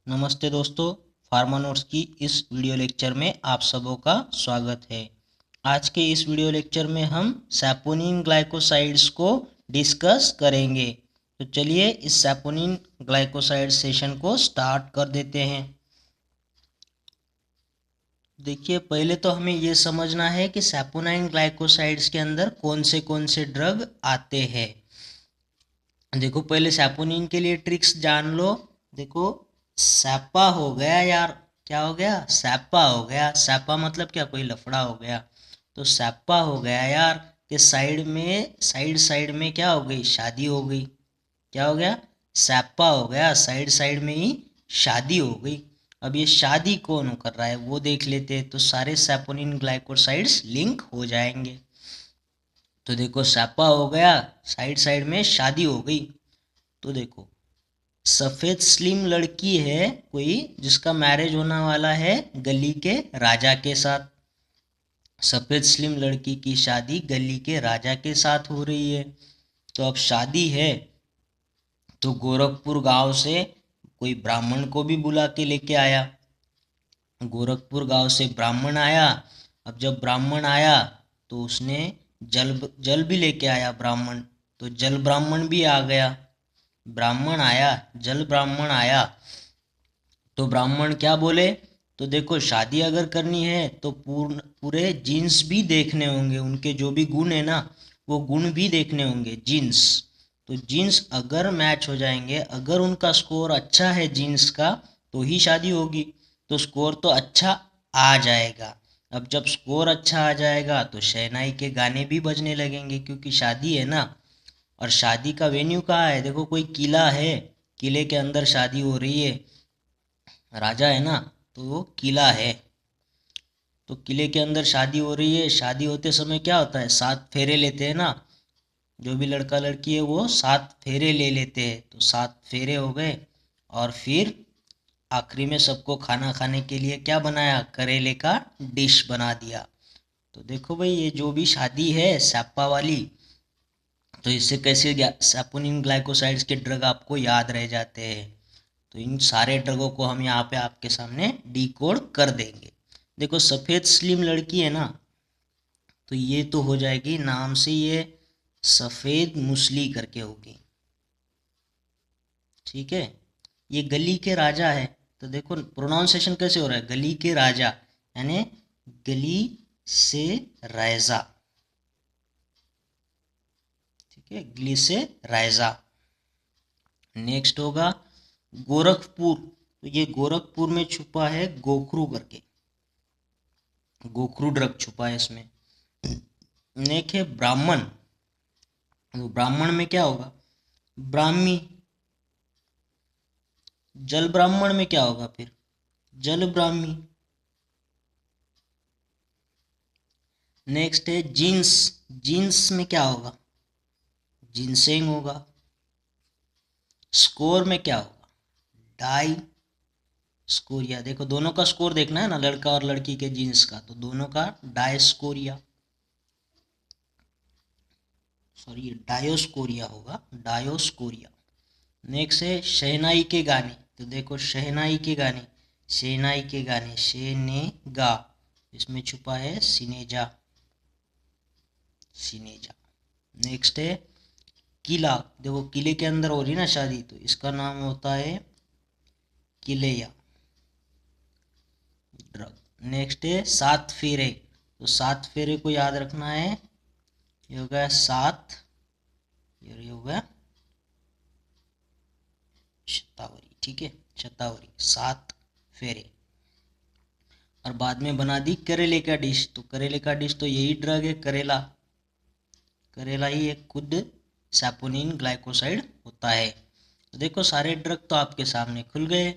नमस्ते दोस्तों, pharma notes की इस वीडियो लेक्चर में आप सबों का स्वागत है। आज के इस वीडियो लेक्चर में हम सैपोनिन ग्लाइकोसाइड्स को डिस्कस करेंगे। तो चलिए इस सैपोनिन ग्लाइकोसाइड सेशन को स्टार्ट कर देते हैं। देखिए, पहले तो हमें ये समझना है कि सैपोनिन ग्लाइकोसाइड्स के अंदर कौन से ड्रग आते हैं। देखो, पहले सैपोनिन के लिए ट्रिक्स जान लो। देखो, सैपा हो गया यार, क्या हो गया? सैपा हो गया। सैपा मतलब क्या? कोई लफड़ा हो गया। तो सैपा हो गया यार कि साइड साइड में क्या हो गई? शादी हो गई। क्या हो गया? सैपा हो गया, साइड साइड में ही शादी हो गई। अब ये शादी कौन कर रहा है वो देख लेते हैं, तो सारे सैपोनिन ग्लाइकोसाइड्स लिंक हो जाएंगे। तो देखो, सैपा हो गया, साइड साइड में शादी हो गई। तो देखो, सफेद स्लिम लड़की है कोई जिसका मैरिज होने वाला है गली के राजा के साथ। सफेद स्लिम लड़की की शादी गली के राजा के साथ हो रही है। तो अब शादी है तो गोरखपुर गांव से कोई ब्राह्मण को भी बुला के लेके आया। गोरखपुर गांव से ब्राह्मण आया। अब जब ब्राह्मण आया तो उसने जल जल भी लेके आया ब्राह्मण। तो जल ब्राह्मण भी आ गया। ब्राह्मण आया, जल ब्राह्मण आया, तो ब्राह्मण क्या बोले? तो देखो, शादी अगर करनी है तो पूरे जीन्स भी देखने होंगे, उनके जो भी गुण है ना वो गुण भी देखने होंगे, जीन्स। तो जीन्स अगर मैच हो जाएंगे, अगर उनका स्कोर अच्छा है जीन्स का, तो ही शादी होगी। तो स्कोर तो अच्छा आ जाएगा। अब जब स्कोर अच्छा आ जाएगा तो शहनाई के गाने भी बजने लगेंगे, क्योंकि शादी है ना। और शादी का वेन्यू कहाँ है? देखो, कोई किला है, किले के अंदर शादी हो रही है, राजा है ना, तो वो किला है। तो किले के अंदर शादी हो रही है। शादी होते समय क्या होता है? 7 फेरे लेते हैं ना। जो भी लड़का लड़की है वो 7 फेरे ले लेते हैं। तो 7 फेरे हो गए और फिर आखिरी में सबको खाना खाने के लिए क्या बनाया? करेले का डिश बना दिया। तो देखो भाई, ये जो भी शादी है सैप्पा वाली, तो इससे कैसे सैपोनिन ग्लाइकोसाइड्स के ड्रग आपको याद रह जाते हैं। तो इन सारे ड्रगों को हम यहाँ पे आपके सामने डिकोड कर देंगे। देखो, सफ़ेद स्लिम लड़की है ना, तो ये तो हो जाएगी नाम से, ये सफ़ेद मुसली करके होगी। ठीक है। ये गली के राजा है, तो देखो प्रोनाउंसिएशन कैसे हो रहा है? गली के राजा, यानी गली से रायजा। ठीक है, गली से रायजा। नेक्स्ट होगा गोरखपुर। तो ये गोरखपुर में छुपा है गोखरू करके, गोखरू ड्रग छुपा है इसमें। नेक है ब्राह्मण। तो ब्राह्मण में क्या होगा? ब्राह्मी। जल ब्राह्मण में क्या होगा फिर? जल ब्राह्मी। नेक्स्ट है जींस। जींस में क्या होगा? जिनसेंग होगा। स्कोर में क्या होगा? डाई स्कोरिया। देखो, दोनों का स्कोर देखना है ना, लड़का और लड़की के जीन्स का, तो दोनों का डायस्कोरिया, सॉरी डायोस्कोरिया होगा, डायोस्कोरिया। नेक्स्ट है शहनाई के गाने। तो देखो, शहनाई के गाने, शहनाई के गाने, शेनेगा, इसमें छुपा है सिनेजा, सिनेजा। नेक्स्ट है किला। देखो, किले के अंदर हो रही ना शादी, तो इसका नाम होता है किलेया ड्रग। नेक्स्ट है 7 फेरे। तो 7 फेरे को याद रखना है, ये हो गया 7, ये हो गया शतावरी। ठीक है, शतावरी, 7 फेरे। और बाद में बना दी करेले का डिश। तो करेले का डिश तो यही ड्रग है, करेला। करेला ही एक खुद सैपोनिन ग्लाइकोसाइड होता है। तो देखो, सारे ड्रग तो आपके सामने खुल गए।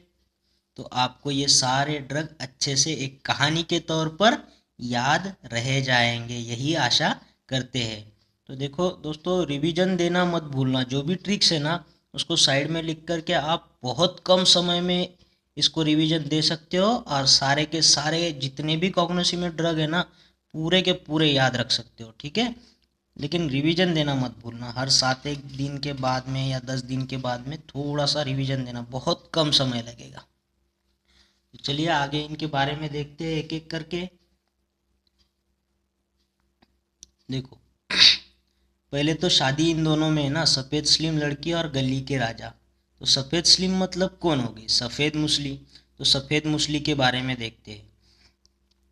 तो आपको ये सारे ड्रग अच्छे से एक कहानी के तौर पर याद रह जाएंगे, यही आशा करते हैं। तो देखो दोस्तों, रिवीजन देना मत भूलना। जो भी ट्रिक्स है ना, उसको साइड में लिख करके आप बहुत कम समय में इसको रिवीजन दे सकते हो, और सारे के सारे जितने भी कॉग्निटिव में ड्रग है ना, पूरे के पूरे याद रख सकते हो। ठीक है, लेकिन रिवीजन देना मत भूलना। हर 7 एक दिन के बाद में या 10 दिन के बाद में थोड़ा सा रिवीजन देना, बहुत कम समय लगेगा। तो चलिए आगे इनके बारे में देखते हैं एक एक करके। देखो पहले तो शादी इन दोनों में है ना, सफ़ेद स्लिम लड़की और गली के राजा। तो सफ़ेद स्लिम मतलब कौन होगी? सफ़ेद मुसली। तो सफ़ेद मुसली के बारे में देखते हैं।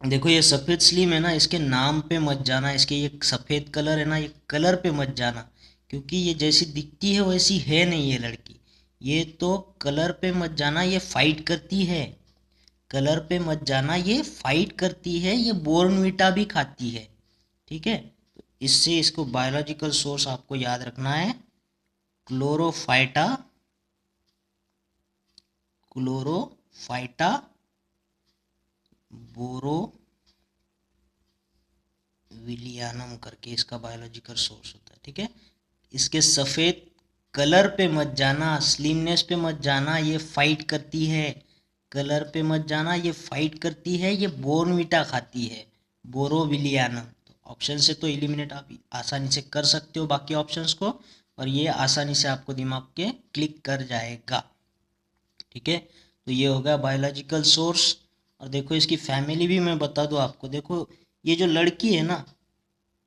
देखो ये सफ़ेद स्लिम है ना, इसके नाम पे मत जाना, इसके ये सफ़ेद कलर है ना, ये कलर पे मत जाना, क्योंकि ये जैसी दिखती है वैसी है नहीं ये लड़की। ये तो कलर पे मत जाना, ये फाइट करती है। कलर पे मत जाना, ये फाइट करती है, ये बोर्नवीटा भी खाती है। ठीक है, तो इससे इसको बायोलॉजिकल सोर्स आपको याद रखना है, क्लोरोफाइटा, क्लोरोफाइटा बोरोविलियानम करके इसका बायोलॉजिकल सोर्स होता है। ठीक है, इसके सफ़ेद कलर पे मत जाना, स्लिमनेस पे मत जाना, ये फाइट करती है। कलर पे मत जाना, ये फाइट करती है, ये बोर्नवीटा खाती है, बोरोविलियानम। तो ऑप्शन से तो एलिमिनेट आप आसानी से कर सकते हो बाकी ऑप्शंस को, और ये आसानी से आपको दिमाग के क्लिक कर जाएगा। ठीक है, तो ये होगा बायोलॉजिकल सोर्स। और देखो इसकी फैमिली भी मैं बता दूं आपको। देखो ये जो लड़की है ना,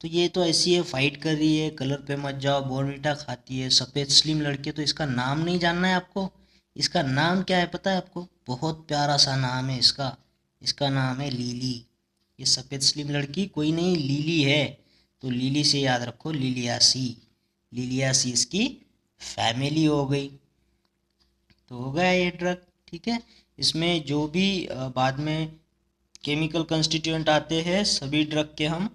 तो ये तो ऐसी है, फाइट कर रही है, कलर पे मत जाओ, बोर्नवीटा खाती है, सफ़ेद स्लिम लड़की है। तो इसका नाम नहीं जानना है आपको? इसका नाम क्या है पता है आपको? बहुत प्यारा सा नाम है इसका। इसका नाम है लिली। ये सफ़ेद स्लिम लड़की कोई नहीं, लिली है। तो लिली से याद रखो, लिलियासी। लिलियासी इसकी फैमिली हो गई। तो हो गया ये ड्रग। ठीक है, इसमें जो भी बाद में केमिकल कंस्टिट्यूएंट आते हैं सभी ड्रग के हम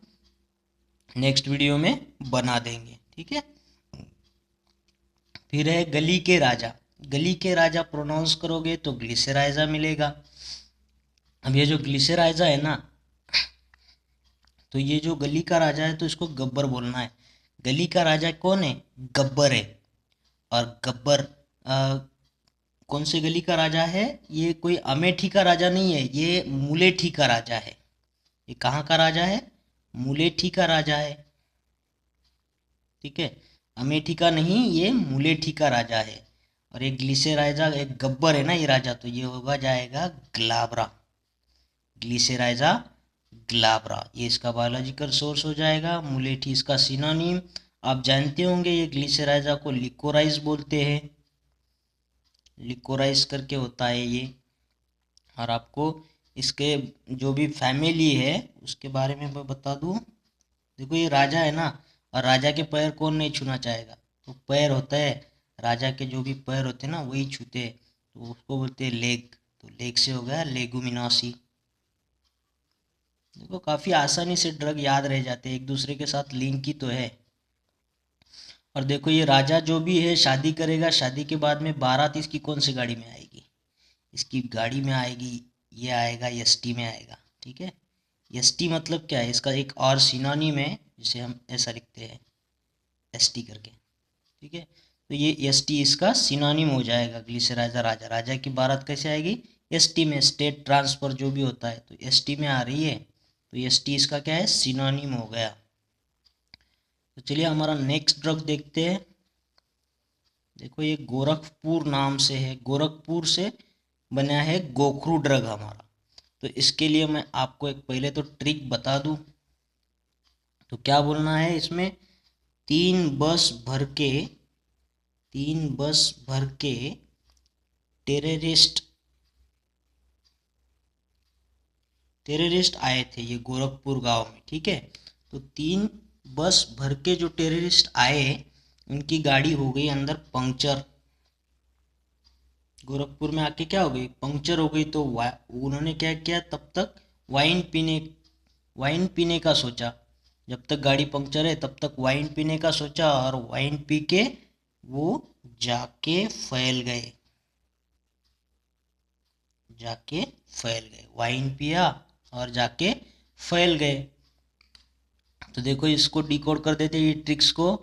नेक्स्ट वीडियो में बना देंगे। ठीक है, फिर है गली के राजा। गली के राजा प्रोनाउंस करोगे तो ग्लिसराइजा मिलेगा। अब ये जो ग्लिसराइजा है ना, तो ये जो गली का राजा है तो इसको गब्बर बोलना है। गली का राजा कौन है? गब्बर है। और गब्बर कौन से गली का राजा है? ये कोई अमेठी का राजा नहीं है, ये मुलेठी का राजा है। ये कहाँ का राजा है? मुलेठी का राजा है। ठीक है, अमेठी का नहीं, ये मुलेठी का राजा है। और ये ग्लिसराइजा एक गब्बर है ना ये राजा, तो ये होगा जाएगा ग्लाब्रा। ग्लिसराइजा ग्लाब्रा, ये इसका बायोलॉजिकल सोर्स हो जाएगा। मुलेठी इसका सिनोनिम। आप जानते होंगे ये ग्लिसराइजा को लिकोराइज बोलते हैं, लिकोराइज करके होता है ये। और आपको इसके जो भी फैमिली है उसके बारे में मैं बता दूं। देखो ये राजा है ना, और राजा के पैर कौन नहीं छूना चाहेगा? तो पैर होता है, राजा के जो भी पैर होते हैं ना वही छूते हैं, तो उसको बोलते हैं लेग। तो लेग से हो गया लेगुमिनासी। देखो काफ़ी आसानी से ड्रग याद रह जाते हैं, एक दूसरे के साथ लिंक ही तो है। और देखो ये राजा जो भी है शादी करेगा, शादी के बाद में बारात इसकी कौन सी गाड़ी में आएगी? इसकी गाड़ी में आएगी, ये आएगा एसटी में आएगा। ठीक है, एसटी मतलब क्या है? इसका एक और सिनोनिम है जिसे हम ऐसा लिखते हैं, एसटी करके। ठीक है, तो ये एसटी इसका सिनोनिम हो जाएगा। ग्लिसराइजा राजा, राजा की बारात कैसे आएगी? एसटी में, स्टेट ट्रांसफर जो भी होता है तो एसटी में आ रही है, तो एसटी इसका क्या है? सिनोनिम हो गया। तो चलिए हमारा नेक्स्ट ड्रग देखते हैं। देखो ये गोरखपुर नाम से है, गोरखपुर से बना है गोखरू ड्रग हमारा। तो इसके लिए मैं आपको एक पहले तो ट्रिक बता दूं। तो क्या बोलना है इसमें? तीन बस भर के, तीन बस भर के टेररिस्ट, टेररिस्ट आए थे ये गोरखपुर गांव में। ठीक है, तो तीन बस भर के जो टेररिस्ट आए उनकी गाड़ी हो गई अंदर पंक्चर। गोरखपुर में आके क्या हो गई? पंक्चर हो गई। तो उन्होंने क्या किया तब तक? वाइन पीने, वाइन पीने का सोचा। जब तक गाड़ी पंक्चर है तब तक वाइन पीने का सोचा, और वाइन पी के वो जाके फैल गए, जाके फैल गए। वाइन पिया और जाके फैल गए। तो देखो इसको डिकोड कर देते ये ट्रिक्स को।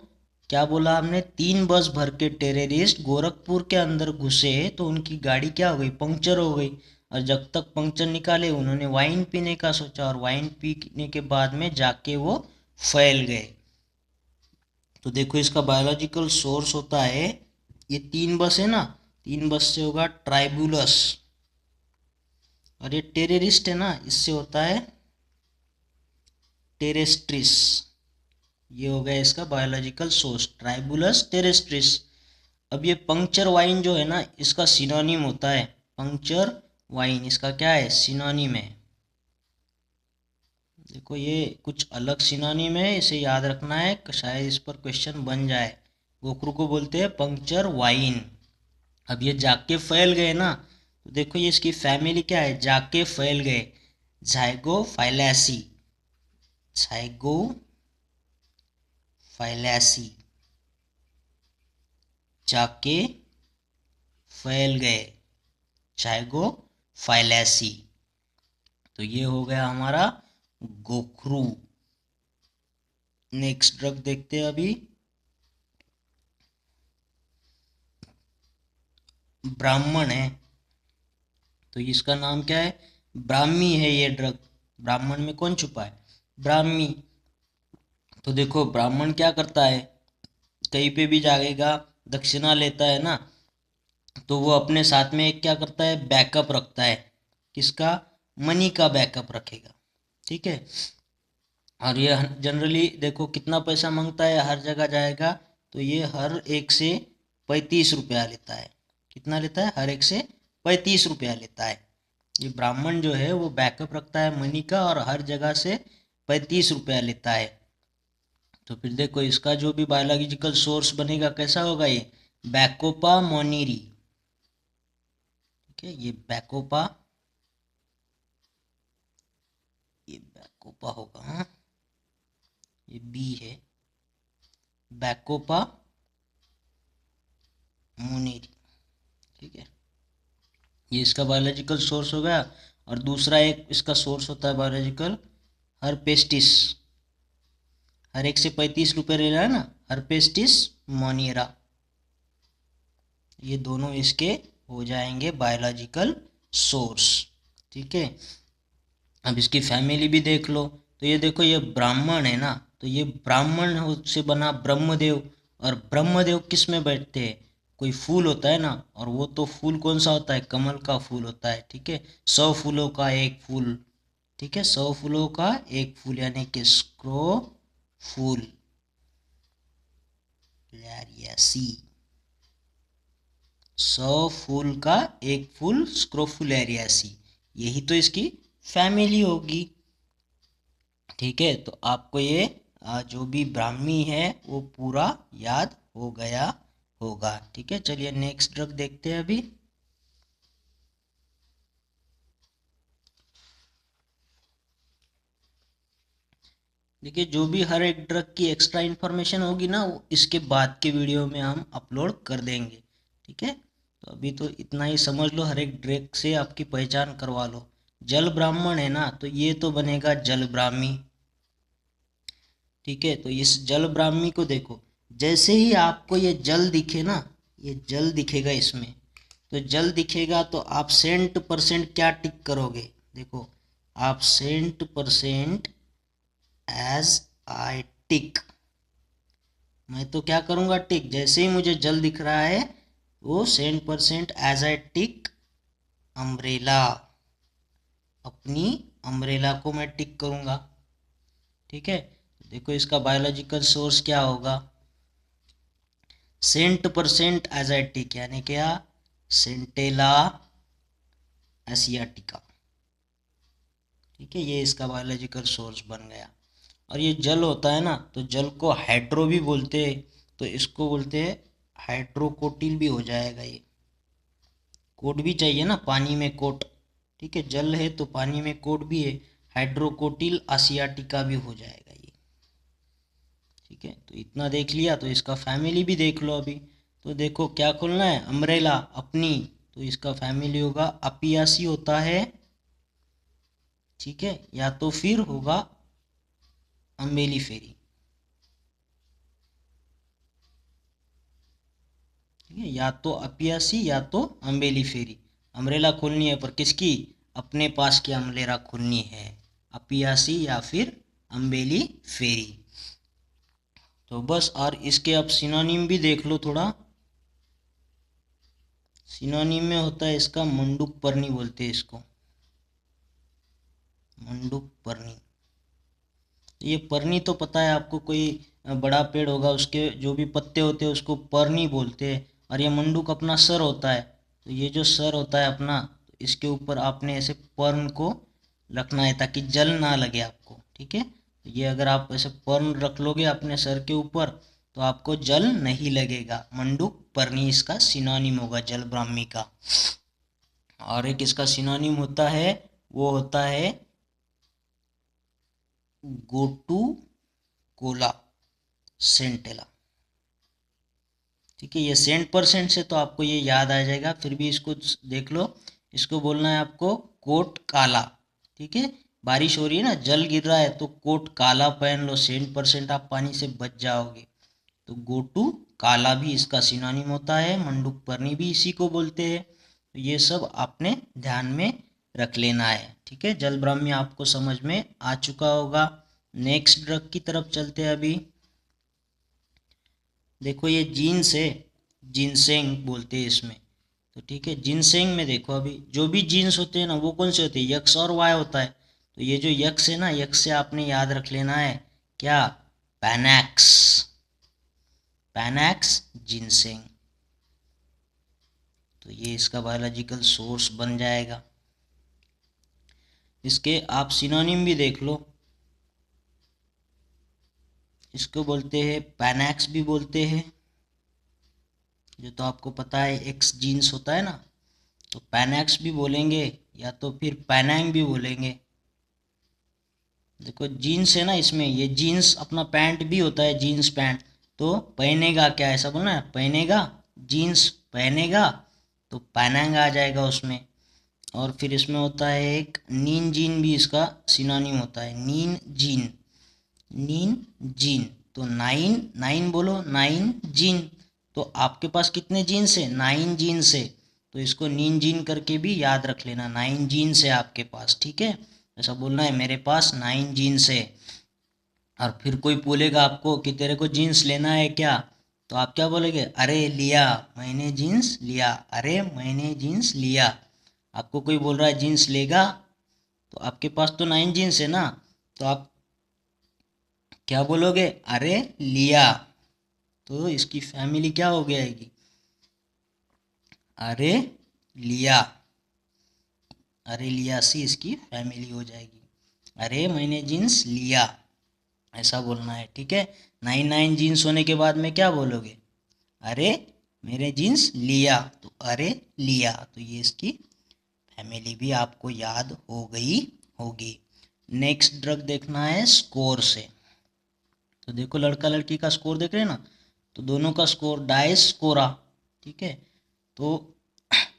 क्या बोला हमने? तीन बस भर के टेररिस्ट गोरखपुर के अंदर घुसे तो उनकी गाड़ी क्या हो गई? पंक्चर हो गई। और जब तक पंक्चर निकाले उन्होंने वाइन पीने का सोचा, और वाइन पीने के बाद में जाके वो फैल गए। तो देखो इसका बायोलॉजिकल सोर्स होता है, ये तीन बस है ना, तीन बस से होगा ट्राइबुलस। और ये टेररिस्ट है ना, इससे होता है टेरेस्ट्रिस। ये हो गया इसका बायोलॉजिकल सोर्स, ट्राइबुलस टेरेस्ट्रिस। अब ये पंक्चर वाइन जो है ना, इसका सिनोनिम होता है, पंक्चर वाइन इसका क्या है, सिनोनिम है। देखो ये कुछ अलग सिनोनिम है, इसे याद रखना है, शायद इस पर क्वेश्चन बन जाए। गोखरू को बोलते हैं पंक्चर वाइन। अब ये जाके फैल गए ना, तो देखो ये इसकी फैमिली क्या है, जाके फैल गए, जाइगोफाइलेसी, जाइगोफाइलेसी, जाके फैल गए, जाइगोफाइलेसी। तो ये हो गया हमारा गोखरू। नेक्स्ट ड्रग देखते हैं अभी, ब्राह्मण है, तो इसका नाम क्या है, ब्राह्मी है ये ड्रग। ब्राह्मण में कौन छुपा है, ब्राह्मी। तो देखो ब्राह्मण क्या करता है, कहीं पे भी जाएगा, दक्षिणा लेता है ना, तो वो अपने साथ में एक क्या करता है, बैकअप रखता है, किसका, मनी का बैकअप रखेगा, ठीक है। और ये जनरली देखो कितना पैसा मांगता है, हर जगह जाएगा तो ये हर एक से 35 रुपया लेता है। कितना लेता है, हर एक से 35 रुपया लेता है। ये ब्राह्मण जो है वो बैकअप रखता है मनी का, और हर जगह से 35 रुपया लेता है। तो फिर देखो इसका जो भी बायोलॉजिकल सोर्स बनेगा कैसा होगा, ये बैकोपा मोनिरी, ठीक है। ये बैकोपा होगा, हाँ ये बी है, बैकोपा मोनिरी, ठीक है। ये इसका बायोलॉजिकल सोर्स हो गया। और दूसरा एक इसका सोर्स होता है बायोलॉजिकल, हरपेस्टिस, हर एक से 35 रुपये ले रहा है ना, हरपेस्टिस मोनियरा। ये दोनों इसके हो जाएंगे बायोलॉजिकल सोर्स, ठीक है। अब इसकी फैमिली भी देख लो, तो ये देखो ये ब्राह्मण है ना, तो ये ब्राह्मण से बना ब्रह्मदेव। और ब्रह्मदेव किस में बैठते हैं, कोई फूल होता है ना, और वो तो फूल कौन सा होता है, कमल का फूल होता है, ठीक है। 100 फूलों का एक फूल, ठीक है, 100 फूलों का एक फूल, यानी कि स्क्रो फूल लैरियासी। 100 फूल का एक फूल स्क्रोफुलेरियासी, यही तो इसकी फैमिली होगी, ठीक है। तो आपको ये जो भी ब्राह्मी है वो पूरा याद हो गया होगा, ठीक है। चलिए नेक्स्ट ड्रग देखते हैं अभी। देखिए जो भी हर एक ड्रग की एक्स्ट्रा इन्फॉर्मेशन होगी ना, वो इसके बाद के वीडियो में हम अपलोड कर देंगे, ठीक है। तो अभी तो इतना ही समझ लो, हर एक ड्रग से आपकी पहचान करवा लो। जल ब्राह्मण है ना, तो ये तो बनेगा जल ब्राह्मी, ठीक है। तो इस जल ब्राह्मी को देखो, जैसे ही आपको ये जल दिखे ना, ये जल दिखेगा इसमें, तो जल दिखेगा तो आप सेंट परसेंट क्या टिक करोगे, देखो आप सेंट परसेंट एज आई टिक, मैं तो क्या करूँगा टिक, जैसे ही मुझे जल दिख रहा है वो cent percent as I tick umbrella, अपनी अम्ब्रेला को मैं टिक करूँगा, ठीक है। देखो इसका बायोलॉजिकल सोर्स क्या होगा, सेंट परसेंट एजाइटिक, यानी क्या, सेंटेला एसियाटिका, ठीक है। ये इसका बायोलॉजिकल सोर्स बन गया। और ये जल होता है ना, तो जल को हाइड्रो भी बोलते हैं, तो इसको बोलते हैं हाइड्रोकोटिल भी हो जाएगा। ये कोट भी चाहिए ना, पानी में कोट, ठीक है, जल है तो पानी में कोट भी है, हाइड्रोकोटिल एसियाटिका भी हो जाएगा ये, ठीक है। तो इतना देख लिया, तो इसका फैमिली भी देख लो अभी। तो देखो क्या खोलना है, अम्ब्रेला अपनी, तो इसका फैमिली होगा अपियासी होता है, ठीक है, या तो फिर होगा अम्बेली फेरी, ठीक है, या तो अपियासी या तो अम्बेली फेरी। अम्ब्रेला खोलनी है पर किसकी, अपने पास की अम्ब्रेला खोलनी है, अपियासी या फिर अम्बेली फेरी। तो बस, और इसके अब सिनोनिम भी देख लो थोड़ा। सिनोनिम में होता है इसका मंडूक पर्णी बोलते हैं इसको, मंडूक पर्णी। ये पर्णी तो पता है आपको, कोई बड़ा पेड़ होगा उसके जो भी पत्ते होते हैं उसको पर्णी बोलते हैं। और ये मंडूक अपना सर होता है, तो ये जो सर होता है अपना, इसके ऊपर आपने ऐसे पर्ण को रखना है ताकि जल ना लगे आपको। ठीक है, तो ये अगर आप ऐसे पर्ण रख लोगे अपने सर के ऊपर तो आपको जल नहीं लगेगा। मंडूक पर्णी इसका सिनोनिम होगा जल ब्राह्मी का। और एक इसका सिनोनिम होता है, वो होता है गोटू कोला सेंटेला। ठीक है, ये सेंट परसेंट से तो आपको ये याद आ जाएगा, फिर भी इसको देख लो। इसको बोलना है आपको कोट काला। ठीक है, बारिश हो रही है ना, जल गिर रहा है तो कोट काला पहन लो, सेंट परसेंट आप पानी से बच जाओगे। तो गोटू काला भी इसका सिनोनिम होता है, मंडूक पर्णी भी इसी को बोलते हैं। तो ये सब आपने ध्यान में रख लेना है। ठीक है, जल ब्राह्मी आपको समझ में आ चुका होगा। नेक्स्ट ड्रग की तरफ चलते हैं अभी। देखो ये जीन्स है, जिनसेंग बोलते हैं इसमें। तो ठीक है, जिनसेंग में देखो अभी जो भी जीन्स होते हैं ना वो कौन से होते हैं, यक्स और वाई होता है। तो ये जो यक्स है ना, यक्स से आपने याद रख लेना है क्या, पैनैक्स। पैनैक्स जिनसेंग। तो ये इसका बायोलॉजिकल सोर्स बन जाएगा। इसके आप सिनोनिम भी देख लो। इसको बोलते हैं पैनैक्स भी बोलते हैं, जो तो आपको पता है एक्स जीन्स होता है ना, तो पैनैक्स भी बोलेंगे या तो फिर पैनैंग भी बोलेंगे। देखो जीन्स है ना, इसमें ये जीन्स अपना पैंट भी होता है, जीन्स पैंट। तो पहनेगा क्या, ऐसा बोलना है, पहनेगा, जीन्स पहनेगा, तो पैनैंग आ जाएगा उसमें। और फिर इसमें होता है एक नीन जीन भी इसका सिनोनिम होता है, नीन जीन। नीन जीन, तो नाइन, नाइन बोलो, नाइन जीन। तो आपके पास कितने जीन्स है, नाइन जीन्स है। तो इसको नीन जीन करके भी याद रख लेना, नाइन जीन्स है आपके पास। ठीक है, ऐसा बोलना है मेरे पास नाइन जीन्स है। और फिर कोई बोलेगा आपको कि तेरे को जीन्स लेना है क्या, तो आप क्या बोलेंगे, अरे लिया, मैंने जीन्स लिया, अरे मैंने जीन्स लिया। आपको कोई बोल रहा है जीन्स लेगा, तो आपके पास तो नाइन जीन्स है ना, तो आप क्या बोलोगे, अरे लिया। तो इसकी फैमिली क्या हो जाएगी, अरे लिया। अरे लिया सी इसकी फैमिली हो जाएगी। अरे मैंने जीन्स लिया, ऐसा बोलना है। ठीक है, नाइन नाइन जीन्स होने के बाद में क्या बोलोगे, अरे मेरे जीन्स लिया, तो अरे लिया। तो ये इसकी फैमिली भी आपको याद हो गई होगी। नेक्स्ट ड्रग देखना है स्कोर से। तो देखो लड़का लड़की का स्कोर देख रहे हैं ना, तो दोनों का स्कोर डायस्कोरा। ठीक है, तो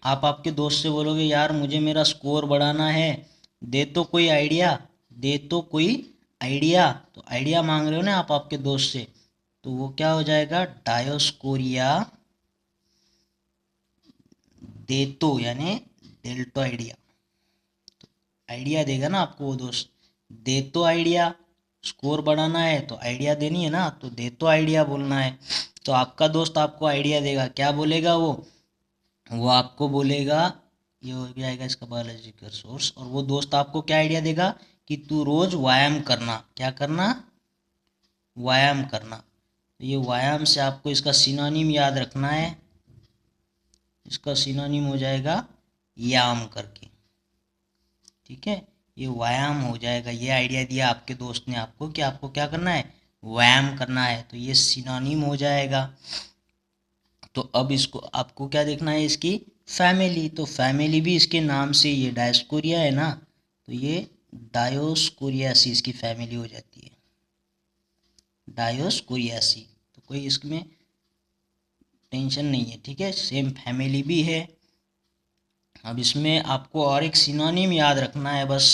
आप आपके दोस्त से बोलोगे यार मुझे मेरा स्कोर बढ़ाना है, दे तो कोई आइडिया, दे तो कोई आइडिया। तो आइडिया मांग रहे हो ना आप आपके दोस्त से, तो वो क्या हो जाएगा, डायोस्कोरिया देतो, यानी डेल्टो आइडिया। आइडिया देगा ना आपको वो दोस्त, दे तो आइडिया। स्कोर बढ़ाना है तो आइडिया देनी है ना, तो दे तो आइडिया बोलना है। तो आपका दोस्त आपको आइडिया देगा, क्या बोलेगा वो आपको बोलेगा, ये हो जाएगा इसका बायोलॉजिकल सोर्स। और वो दोस्त आपको क्या आइडिया देगा कि तू रोज व्यायाम करना, क्या करना, व्यायाम करना। तो ये व्यायाम से आपको इसका सिनोनिम याद रखना है, इसका सिनोनिम हो जाएगा याम करके। ठीक है, ये व्यायाम हो जाएगा। ये आइडिया दिया आपके दोस्त ने आपको कि आपको क्या करना है, व्यायाम करना है, तो ये सिनोनिम हो जाएगा। तो अब इसको आपको क्या देखना है, इसकी फैमिली। तो फैमिली भी इसके नाम से, ये डायस्कोरिया है ना, तो ये डायोस्कोरियासी इसकी फैमिली हो जाती है, डायोस्कोरियासी। तो कोई इसमें टेंशन नहीं है। ठीक है, सेम फैमिली भी है। अब इसमें आपको और एक सिनोनिम याद रखना है बस।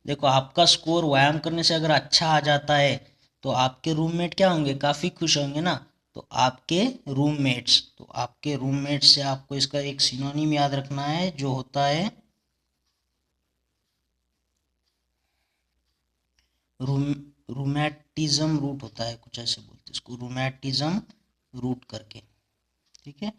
देखो आपका स्कोर व्यायाम करने से अगर अच्छा आ जाता है तो आपके रूममेट क्या होंगे, काफ़ी खुश होंगे ना। तो आपके रूममेट्स, तो आपके रूममेट्स से आपको इसका एक सिनोनिम याद रखना है जो होता है रूम, रूमैटिज्म रूट होता है, कुछ ऐसे बोलते हैं इसको, रूमैटिज्म रूट करके। ठीक है,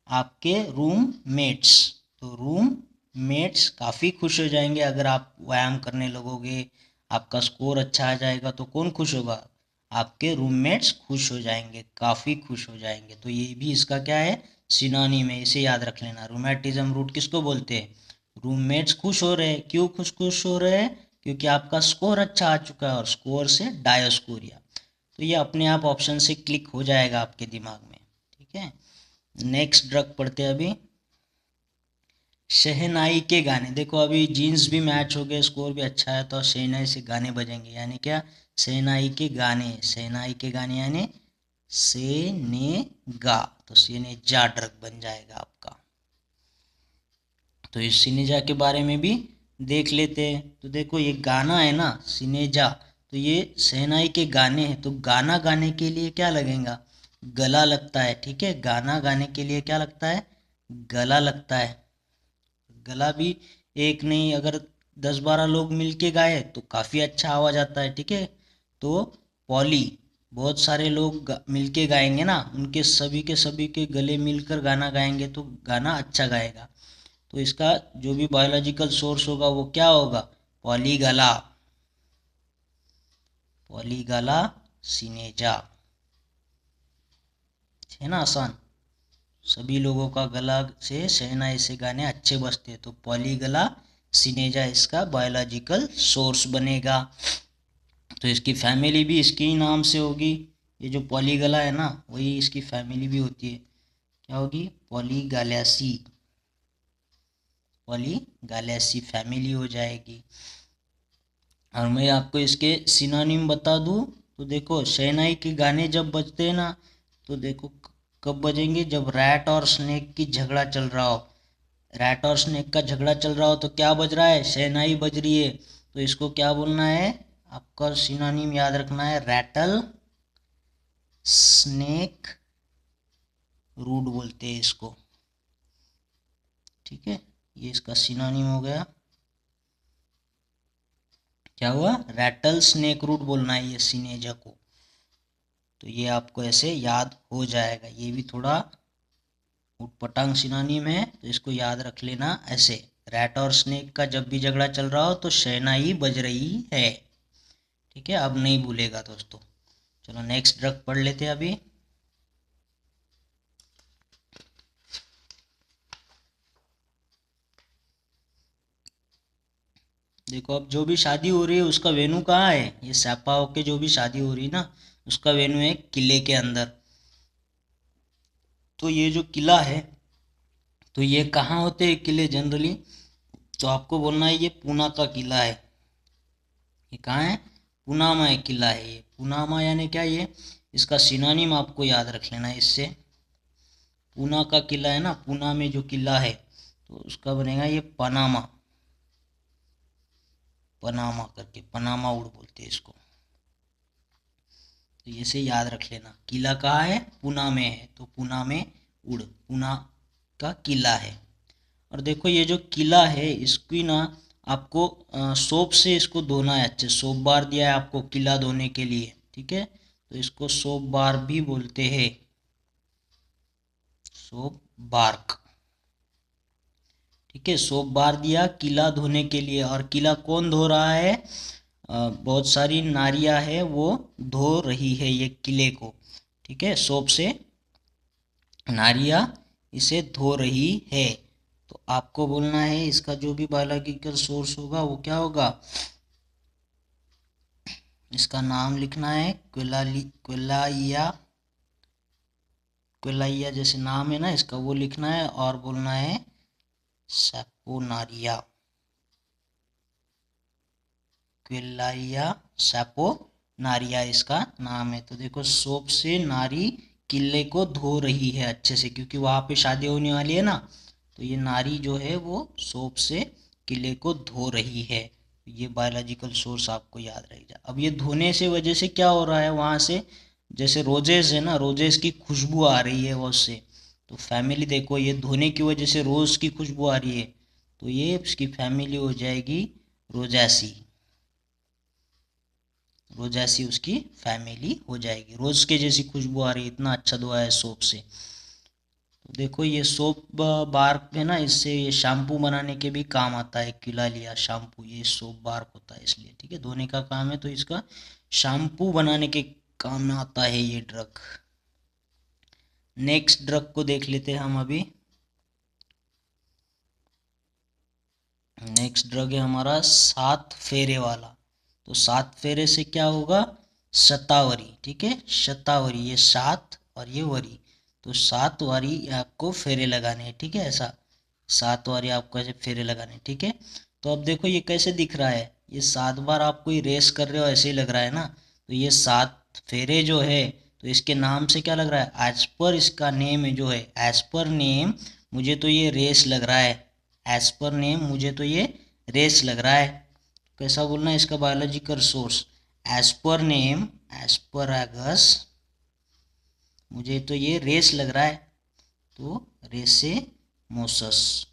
आपके रूममेट्स, तो रूम मेट्स काफ़ी खुश हो जाएंगे। अगर आप व्यायाम करने लगोगे, आपका स्कोर अच्छा आ जाएगा, तो कौन खुश होगा? आपके रूममेट्स खुश हो जाएंगे, काफ़ी खुश हो जाएंगे। तो ये भी इसका क्या है? सिनोनिम है, इसे याद रख लेना। रूमेटिज्म रूट किसको बोलते हैं? रूममेट्स खुश हो रहे हैं। क्यों खुश खुश हो रहे हैं? क्योंकि आपका स्कोर अच्छा आ चुका है, और स्कोर से डायोस्कोरिया। तो ये अपने आप ऑप्शन से क्लिक हो जाएगा आपके दिमाग में। ठीक है, नेक्स्ट ड्रग पढ़ते हैं अभी। शहनाई के गाने। देखो अभी जीन्स भी मैच हो गए, स्कोर भी अच्छा है, तो शहनाई से गाने बजेंगे। यानी क्या? शहनाई के गाने। शहनाई के गाने यानी से ने गा, तो से ने जा ड्रग बन जाएगा आपका। तो इस सिनेजा के बारे में भी देख लेते हैं। तो देखो ये गाना है ना, सिनेजा, तो ये शहनाई के गाने हैं। तो गाना गाने के लिए क्या लगेगा? गला लगता है। ठीक है, गाना गाने के लिए क्या लगता है? गला लगता है। गला भी एक नहीं, अगर 10-12 लोग मिलके गाए तो काफ़ी अच्छा आवाज़ आता है। ठीक है, तो पॉली, बहुत सारे लोग मिलके गाएंगे ना, उनके सभी के सभी के गले मिलकर गाना गाएंगे तो गाना अच्छा गाएगा। तो इसका जो भी बायोलॉजिकल सोर्स होगा वो क्या होगा? पॉलीगला। पॉलीगला सिनेजा, है ना आसान। सभी लोगों का गला से शहनाई से गाने अच्छे बजते हैं, तो पॉलीगला सिनेजा इसका बायोलॉजिकल सोर्स बनेगा। तो इसकी फैमिली भी इसके ही नाम से होगी। ये जो पॉलीगला है ना, वही इसकी फैमिली भी होती है। क्या होगी? पॉलीगैलेसी। पॉलीगैलेसी फैमिली हो जाएगी। और मैं आपको इसके सिनोनिम बता दूं, तो देखो शहनाई के गाने जब बजते हैं ना, तो देखो कब बजेंगे? जब रैट और स्नेक की झगड़ा चल रहा हो। रैट और स्नेक का झगड़ा चल रहा हो तो क्या बज रहा है? शहनाई बज रही है। तो इसको क्या बोलना है? आपका सिनोनिम याद रखना है, रैटल स्नेक रूड बोलते हैं इसको। ठीक है, ये इसका सिनोनिम हो गया। क्या हुआ? रैटल स्नेक रूट बोलना है ये सिनेजा को। तो ये आपको ऐसे याद हो जाएगा। ये भी थोड़ा उटपटांग सिनोनिम है, तो इसको याद रख लेना ऐसे। रैट और स्नेक का जब भी झगड़ा चल रहा हो तो शहनाई बज रही है। ठीक है, अब नहीं भूलेगा दोस्तों। चलो नेक्स्ट ड्रग पढ़ लेते हैं अभी। देखो अब जो भी शादी हो रही है उसका वेन्यू कहाँ है? ये सैपा होके जो भी शादी हो रही है ना, उसका वेन्यू है किले के अंदर। तो ये जो किला है, तो ये कहाँ होते हैं किले जनरली? तो आपको बोलना है ये पूना का किला है। ये कहाँ है? पुनामा एक किला है ये। पुनामा यानी क्या? ये इसका सिनोनिम आपको याद रख लेना है इससे। पूना का किला है ना, पूना में जो किला है, तो उसका बनेगा ये पनामा। पनामा करके, पनामा उड़ बोलते हैं इसको। तो ये से याद रख लेना। किला कहाँ है? पूना में है, तो पूना में उड़, पूना का किला है। और देखो ये जो किला है, इसकी ना आपको सोप से इसको धोना है अच्छे। सोप बार दिया है आपको किला धोने के लिए। ठीक है, तो इसको सोप बार भी बोलते हैं, सोप बार्क। ठीक है, सोप बार दिया किला धोने के लिए। और किला कौन धो रहा है? बहुत सारी नारियां है, वो धो रही है ये किले को। ठीक है, सोप से नारियां इसे धो रही है। तो आपको बोलना है इसका जो भी बायोलॉजिकल सोर्स होगा वो क्या होगा? इसका नाम लिखना है क्विलाइया। क्विलाइया जैसे नाम है ना इसका, वो लिखना है और बोलना है सैपोनारिया। क्विलाइया सैपोनारिया इसका नाम है। तो देखो सोप से नारी किले को धो रही है अच्छे से, क्योंकि वहां पे शादी होने वाली है ना। तो ये नारी जो है वो सोप से किले को धो रही है। ये बायोलॉजिकल सोर्स आपको याद रहेगा। अब ये धोने से वजह से क्या हो रहा है वहां से? जैसे रोजेस है ना, रोजेस की खुशबू आ रही है वो उससे। तो फैमिली देखो, ये धोने की वजह से रोज की खुशबू आ रही है, तो ये इसकी फैमिली हो जाएगी रोजैसी। रोजैसी उसकी फैमिली हो जाएगी। रोज के जैसी खुशबू आ रही है, इतना अच्छा धोया है सोप से। तो देखो ये सोप बार है ना, इससे ये शैम्पू बनाने के भी काम आता है। किला लिया शैम्पू, ये सोप बार होता है इसलिए, ठीक है, धोने का काम है, तो इसका शैम्पू बनाने के काम में आता है ये ड्रग। नेक्स्ट ड्रग को देख लेते हैं हम अभी। नेक्स्ट ड्रग है हमारा 7 फेरे वाला। तो 7 फेरे से क्या होगा, शतावरी, ठीक है, शतावरी, ये 7 और ये वरी, तो 7 वारी आपको फेरे लगाने हैं, ठीक है, ऐसा 7 वारी आपको ऐसे फेरे लगाने हैं, ठीक है। तो अब देखो ये कैसे दिख रहा है, ये 7 बार आप कोई रेस कर रहे हो ऐसे ही लग रहा है ना। तो ये 7 फेरे जो है, तो इसके नाम से क्या लग रहा है, एज पर इसका नेम है जो है, एज पर नेम मुझे तो ये रेस लग रहा है, एज पर नेम मुझे तो ये रेस लग रहा है। कैसा बोलना है इसका biological source, as per name, as per eggs मुझे तो ये रेस लग रहा है, तो रेसे मोसस,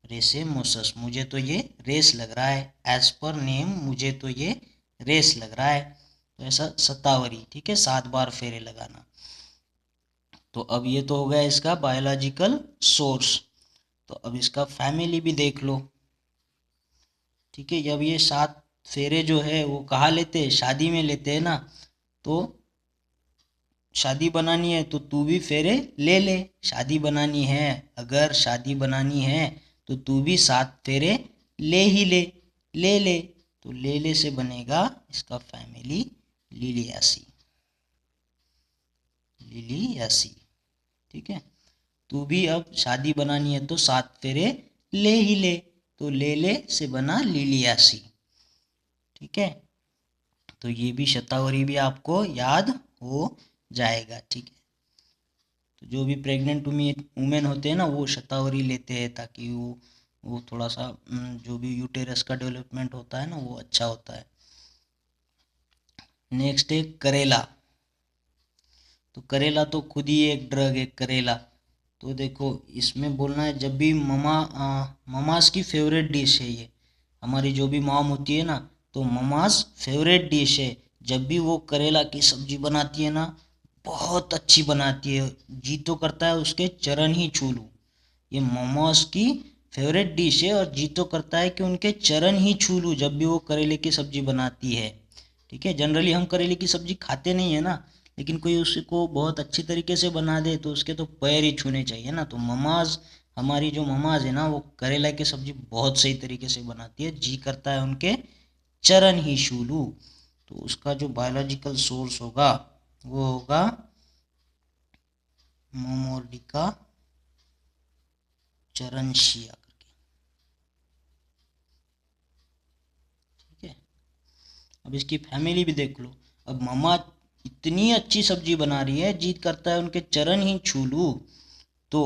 रेसे मोसस मुझे तो ये रेस लग रहा है, एज पर नेम मुझे तो ये रेस लग रहा है। तो ऐसा शतावरी, ठीक है, 7 बार फेरे लगाना। तो अब ये तो हो गया इसका बायोलॉजिकल सोर्स। तो अब इसका फैमिली भी देख लो, ठीक है। जब ये 7 फेरे जो है वो कहाँ लेते हैं, शादी में लेते हैं ना। तो शादी बनानी है तो तू भी फेरे ले ले, शादी बनानी है, अगर शादी बनानी है तो तू भी 7 फेरे ले ही ले, ले ले। तो ले से बनेगा इसका फैमिली लिलियासी, लिलियासी, ठीक है। तू भी अब शादी बनानी है तो 7 फेरे ले ही ले, तो ले से बना लिलियासी, ठीक है। तो ये भी शतावरी भी आपको याद हो जाएगा, ठीक है। तो जो भी प्रेग्नेंट वुमेन होते हैं ना वो शतावरी लेते हैं, ताकि वो थोड़ा सा जो भी यूटेरस का डेवलपमेंट होता है ना वो अच्छा होता है। नेक्स्ट है करेला। तो करेला तो खुद ही एक ड्रग है करेला। तो देखो इसमें बोलना है, जब भी ममास की फेवरेट डिश है ये, हमारी जो भी मॉम होती है ना, तो ममास फेवरेट डिश है। जब भी वो करेला की सब्जी बनाती है ना, बहुत अच्छी बनाती है, जी तो करता है उसके चरण ही छू लूं। ये मोमोज की फेवरेट डिश है और जी तो करता है कि उनके चरण ही छू लूं जब भी वो करेले की सब्जी बनाती है, ठीक है। जनरली हम करेले की सब्जी खाते नहीं है ना, लेकिन कोई उसको बहुत अच्छी तरीके से बना दे तो उसके तो पैर ही छूने चाहिए ना। तो ममाज, हमारी जो ममाज है ना वो करेला की सब्जी बहुत सही तरीके से बनाती है, जी करता है उनके चरण ही छू लूं। तो उसका जो बायोलॉजिकल सोर्स होगा वो होगा मोमोर्डिका चरणशिया करके, ठीक है। अब इसकी फैमिली भी देख लो। अब मम्मा इतनी अच्छी सब्जी बना रही है, जीत करता है उनके चरण ही छू लूं, तो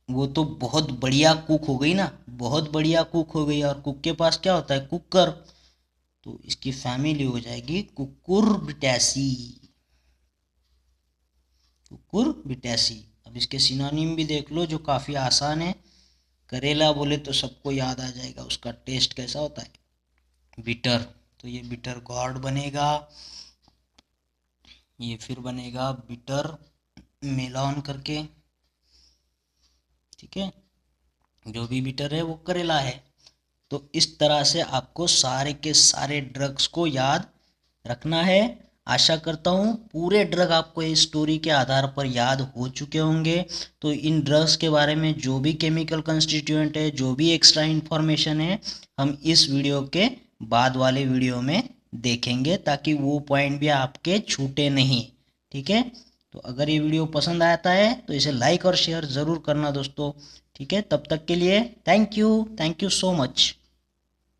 वो तो बहुत बढ़िया कुक हो गई ना, बहुत बढ़िया कुक हो गई। और कुक के पास क्या होता है, कुकर। तो इसकी फैमिली हो जाएगी कुकुरबिटेसी, कुकुरबिटेसी। अब इसके सिनोनिम भी देख लो जो काफ़ी आसान है। करेला बोले तो सबको याद आ जाएगा उसका टेस्ट कैसा होता है, बिटर। तो ये बिटर गॉर्ड बनेगा, ये फिर बनेगा बिटर मेलॉन करके, ठीक है। जो भी बिटर है वो करेला है। तो इस तरह से आपको सारे के सारे ड्रग्स को याद रखना है। आशा करता हूँ पूरे ड्रग आपको इस स्टोरी के आधार पर याद हो चुके होंगे। तो इन ड्रग्स के बारे में जो भी केमिकल कंस्टिट्यूएंट है, जो भी एक्स्ट्रा इन्फॉर्मेशन है, हम इस वीडियो के बाद वाले वीडियो में देखेंगे, ताकि वो पॉइंट भी आपके छूटे नहीं, ठीक है। तो अगर ये वीडियो पसंद आता है तो इसे लाइक और शेयर ज़रूर करना दोस्तों, ठीक है। तब तक के लिए थैंक यू सो मच।